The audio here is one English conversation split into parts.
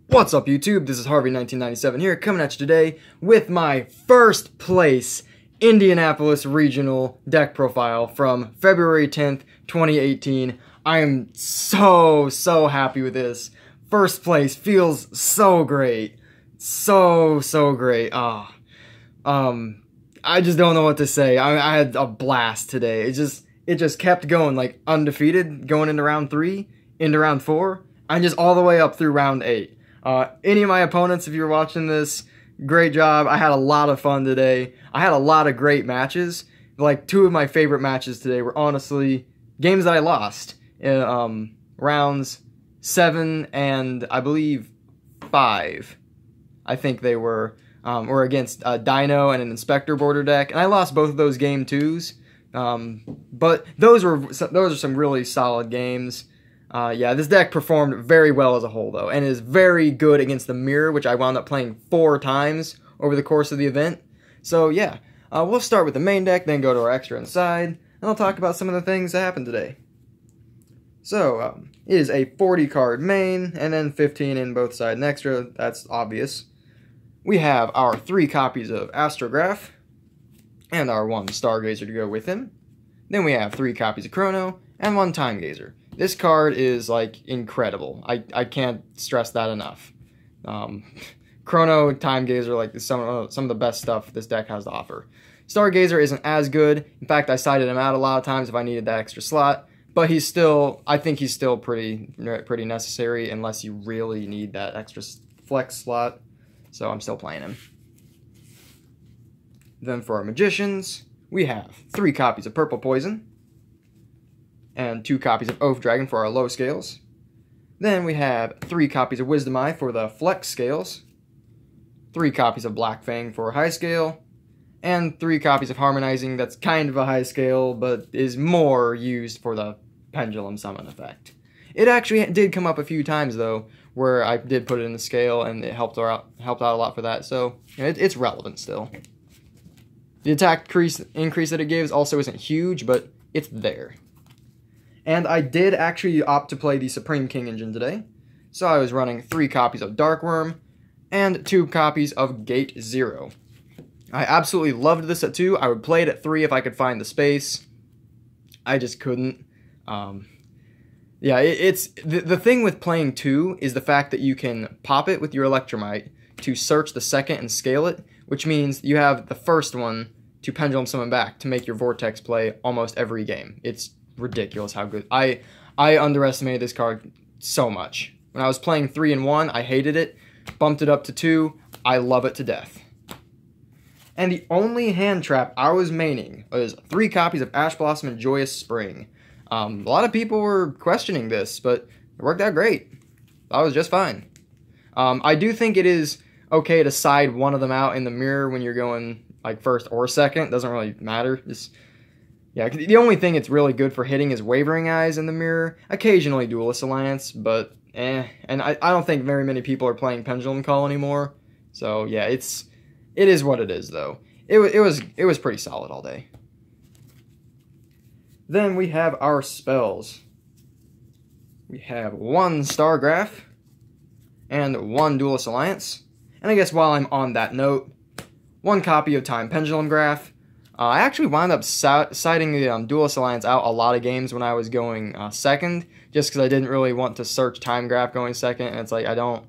What's up, YouTube? This is Harvey 1997 here, coming at you today with my first place Indianapolis regional deck profile from February 10th, 2018. I am so happy with this. First place feels so great. So great. I just don't know what to say. I had a blast today. It just kept going, like undefeated, going into round 3, into round 4, and just all the way up through round 8. Any of my opponents, if you're watching this, great job. I had a lot of fun today. I had a lot of great matches. Like, 2 of my favorite matches today were honestly games that I lost. Rounds 7 and I believe 5. I think they were against Dino and an Inspector border deck, and I lost both of those game 2s. But those are some really solid games. Yeah, this deck performed very well as a whole, though, and is very good against the mirror, which I wound up playing 4 times over the course of the event. So, yeah, we'll start with the main deck, then go to our extra inside, and I'll talk about some of the things that happened today. So, it is a 40-card main, and then 15 in both side and extra. That's obvious. We have our 3 copies of Astrograph, and our 1 Stargazer to go with him. Then we have 3 copies of Chrono, and 1 Time Gazer. This card is, like, incredible. I can't stress that enough. Chrono, Time Gazer, like, some of the best stuff this deck has to offer. Stargazer isn't as good. In fact, I sided him out a lot of times if I needed that extra slot. But I think he's still pretty necessary unless you really need that extra flex slot. So I'm still playing him. Then for our Magicians, we have 3 copies of Purple Poison, and 2 copies of Oath Dragon for our low scales. Then we have 3 copies of Wisdom Eye for the flex scales, 3 copies of Black Fang for high scale, and 3 copies of Harmonizing that's kind of a high scale, but is more used for the Pendulum summon effect. It actually did come up a few times, though, where I did put it in the scale, and it helped out a lot for that, so it's relevant still. The attack increase that it gives also isn't huge, but it's there. And I did actually opt to play the Supreme King engine today, so I was running 3 copies of Darkworm and 2 copies of Gate 0. I absolutely loved this at 2. I would play it at 3 if I could find the space. I just couldn't. Yeah, the thing with playing 2 is the fact that you can pop it with your Electromite to search the second and scale it, which means you have the first one to Pendulum Summon back to make your Vortex play almost every game. It's ridiculous how good. I underestimated this card so much. When I was playing 3 and 1, I hated it. Bumped it up to 2. I love it to death. And the only hand trap I was maining was 3 copies of Ash Blossom and Joyous Spring. A lot of people were questioning this, but it worked out great. I was just fine. I do think it is okay to side one of them out in the mirror when you're going like first or second. Doesn't really matter. Yeah, the only thing it's really good for hitting is Wavering Eyes in the mirror. Occasionally Duelist Alliance, but And I don't think very many people are playing Pendulum Call anymore. So yeah, it is what it is though. It was pretty solid all day. Then we have our spells. We have 1 Stargraph and 1 Duelist Alliance. And I guess while I'm on that note, 1 copy of Time Pendulum Graph. I actually wound up siding the Duelist Alliance out a lot of games when I was going second, just because I didn't really want to search Time Graph going second, and it's like, I don't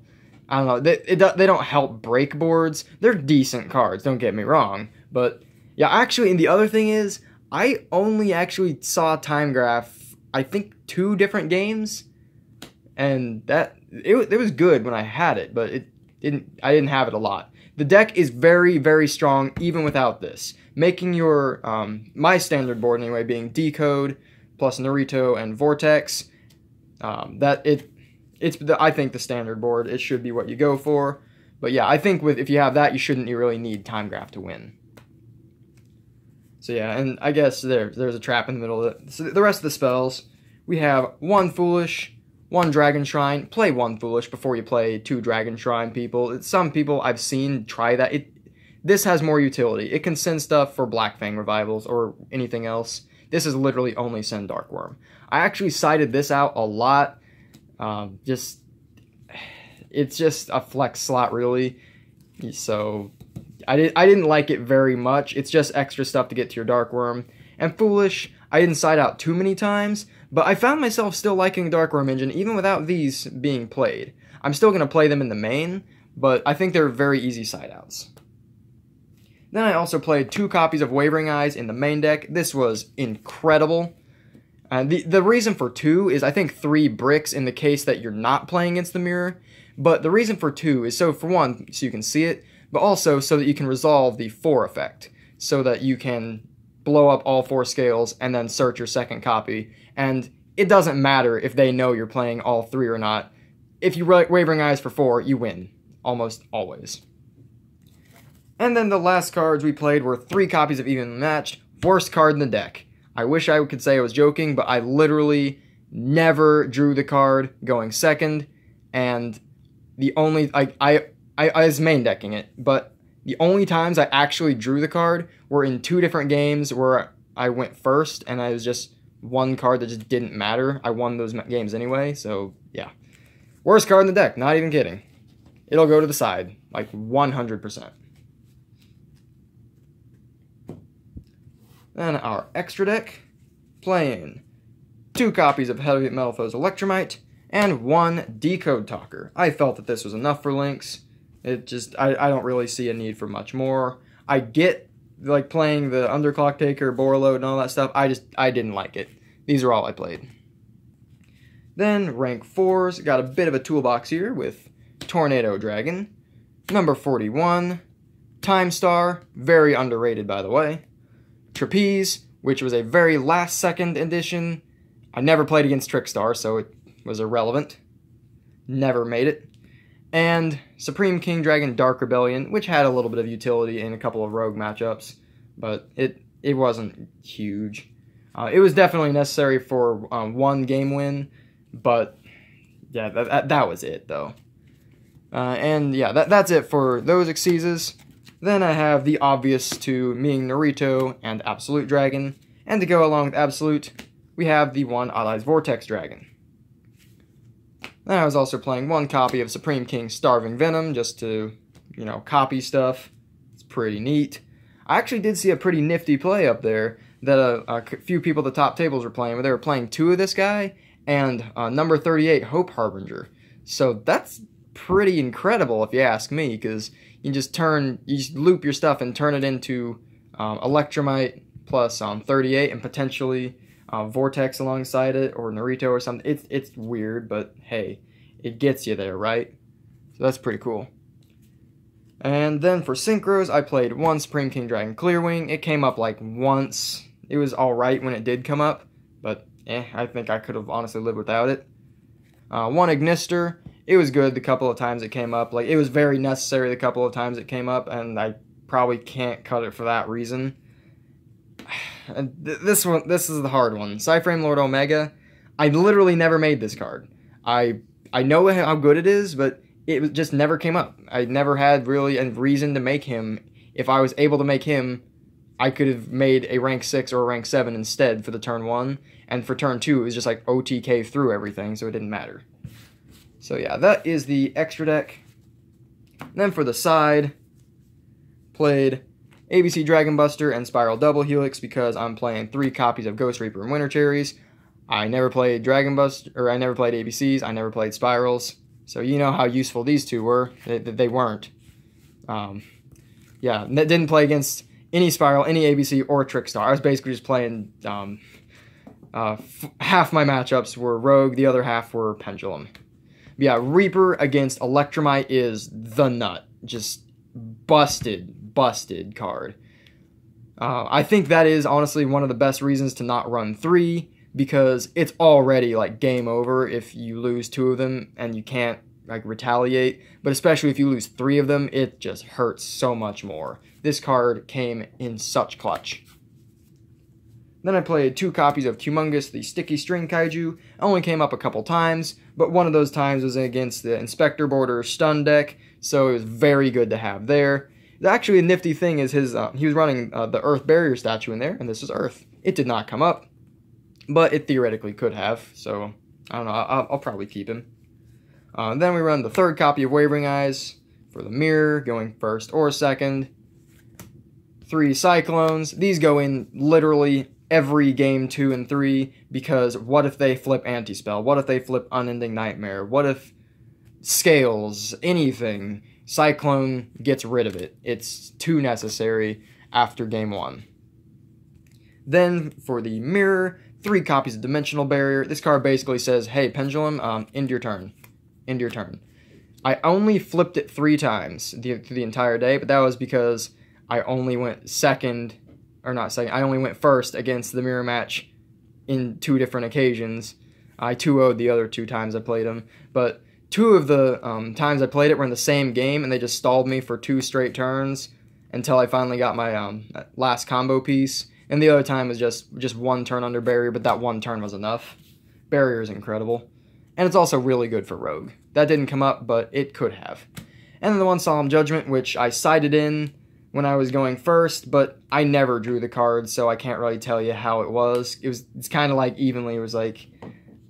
know, they don't help break boards. They're decent cards, don't get me wrong, but yeah, actually, and the other thing is, I only actually saw Time Graph, I think, 2 different games, and it was good when I had it, but I didn't have it a lot. The deck is very strong even without this, making your my standard board anyway being Decode plus Naruto and Vortex. I think the standard board, it should be what you go for. But yeah, I think if you have that, you shouldn't really need Time Graph to win. So yeah, and I guess there's a trap in the middle of it. So the rest of the spells, we have 1 Foolish, 1 Dragon Shrine. Play 1 Foolish before you play 2 Dragon Shrine, people. Some people I've seen try that. This has more utility. It can send stuff for Black Fang revivals or anything else. This is literally only send Darkworm. I actually sided this out a lot. it's just a flex slot, really. So I didn't like it very much. It's just extra stuff to get to your Dark Worm. And Foolish, I didn't side out too many times, but I found myself still liking Dark Worm Engine even without these being played. I'm still going to play them in the main, but I think they're very easy side outs. Then I also played 2 copies of Wavering Eyes in the main deck. This was incredible. The reason for 2 is I think 3 bricks in the case that you're not playing against the mirror. But the reason for 2 is so for one, so you can see it, but also so that you can resolve the 4 effect. So that you can blow up all 4 scales and then search your second copy. And it doesn't matter if they know you're playing all 3 or not. If you Wavering Eyes for 4, you win. Almost always. And then the last cards we played were 3 copies of Evenly Matched. Worst card in the deck. I wish I could say I was joking, but I literally never drew the card going second. And the only... I was main decking it, but the only times I actually drew the card were in 2 different games where I went first, and I was just one card that just didn't matter. I won those games anyway, so yeah. Worst card in the deck, not even kidding. It'll go to the side, like 100%. Then our extra deck, playing 2 copies of Heavy Metal Foes Electromite, and 1 Decode Talker. I felt that this was enough for Lynx. It just, I don't really see a need for much more. I get, like, playing the Underclock Taker, Borreload, and all that stuff. I didn't like it. These are all I played. Then, rank 4s, got a bit of a toolbox here with Tornado Dragon, number 41, Time Star, very underrated by the way, Trapeze, which was a very last-second edition. I never played against Trickstar, so it was irrelevant. Never made it. And Supreme King Dragon Dark Rebellion, which had a little bit of utility in a couple of rogue matchups, but it wasn't huge. It was definitely necessary for 1 game win, but yeah, that was it, though. And yeah, that's it for those Exceeses. Then I have the obvious 2, meaning Naruto and Absolute Dragon. And to go along with Absolute, we have the 1 Odd Eyes Vortex Dragon. Then I was also playing 1 copy of Supreme King Starving Venom, just to, you know, copy stuff. It's pretty neat. I actually did see a pretty nifty play up there that a few people at the top tables were playing, where they were playing 2 of this guy, and number 38, Hope Harbinger. So that's pretty incredible if you ask me, because you just loop your stuff and turn it into Electromite plus 38 and potentially Vortex alongside it, or Naruto or something. It's weird, but hey, it gets you there, right? So that's pretty cool. And then for Synchros, I played 1 Supreme King Dragon Clearwing. It came up like once. It was alright when it did come up, but I think I could have honestly lived without it. 1 Ignister. It was good the couple of times it came up. Like, it was very necessary the couple of times it came up, and I probably can't cut it for that reason. And this is the hard one. Psyframe Lord Omega. I literally never made this card. I know how good it is, but it just never came up. I never had really a reason to make him. If I was able to make him, I could have made a rank 6 or a rank 7 instead for the turn 1. And for turn 2, it was just like OTK through everything, so it didn't matter. So yeah, that is the extra deck. And then for the side, played ABC Dragon Buster and Spiral Double Helix because I'm playing 3 copies of Ghost Reaper and Winter Cherries. I never played Dragon Buster, or I never played ABCs, I never played Spirals. So you know how useful these 2 were. They weren't. Yeah, didn't play against any Spiral, any ABC, or Trickstar. I was basically just playing, half my matchups were Rogue, the other half were Pendulum. Yeah, Reaper against Electromite is the nut. Just busted card. I think that is honestly one of the best reasons to not run 3, because it's already like game over if you lose 2 of them and you can't like retaliate, but especially if you lose 3 of them, it just hurts so much more. This card came in such clutch. Then I played 2 copies of Humongous, the Sticky String Kaiju. Only came up a couple times, but one of those times was against the Inspector Border Stun deck, so it was very good to have there. Actually, a nifty thing is he was running the Earth Barrier statue in there, and this is Earth. It did not come up, but it theoretically could have, so I don't know, I'll probably keep him. Then we run the third copy of Wavering Eyes for the mirror, going first or second. 3 Cyclones. These go in literally every game 2 and 3, because what if they flip Anti-Spell? What if they flip Unending Nightmare? What if Scales? Anything. Cyclone gets rid of it. It's too necessary after game 1. Then, for the mirror, 3 copies of Dimensional Barrier. This card basically says, hey, Pendulum, end your turn. End your turn. I only flipped it 3 times through the entire day, but that was because I only went I only went first against the mirror match in 2 different occasions. I 2-0'd the other 2 times I played them, but 2 of the times I played it were in the same game, and they just stalled me for 2 straight turns until I finally got my last combo piece. And the other time was just 1 turn under Barrier, but that 1 turn was enough. Barrier is incredible. And it's also really good for Rogue. That didn't come up, but it could have. And then the 1 Solemn Judgment, which I sided in when I was going first, but I never drew the cards, so I can't really tell you how it was. It's kind of like evenly. It was like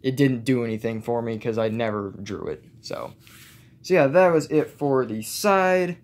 it didn't do anything for me because I never drew it. So yeah, that was it for the side.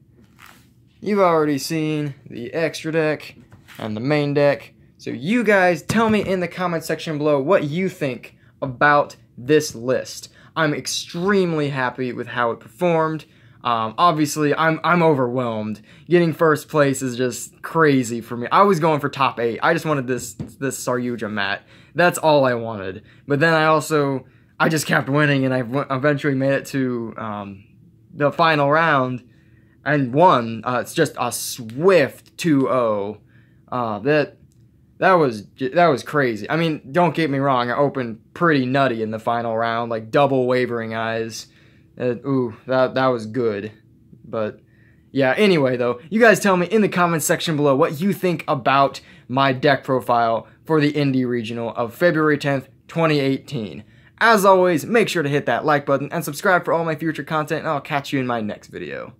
You've already seen the extra deck and the main deck. So you guys tell me in the comment section below what you think about this list. I'm extremely happy with how it performed. Obviously, I'm overwhelmed. Getting first place is just crazy for me. I was going for top 8. I just wanted this Saryuja mat. That's all I wanted. But then I just kept winning, and I eventually made it to the final round and won. It's just a swift 2-0. That was crazy. I mean, don't get me wrong. I opened pretty nutty in the final round, like double Wavering Eyes. Ooh, that was good. But yeah, anyway though, you guys tell me in the comments section below what you think about my deck profile for the Indie Regional of February 10th, 2018. As always, make sure to hit that like button and subscribe for all my future content, and I'll catch you in my next video.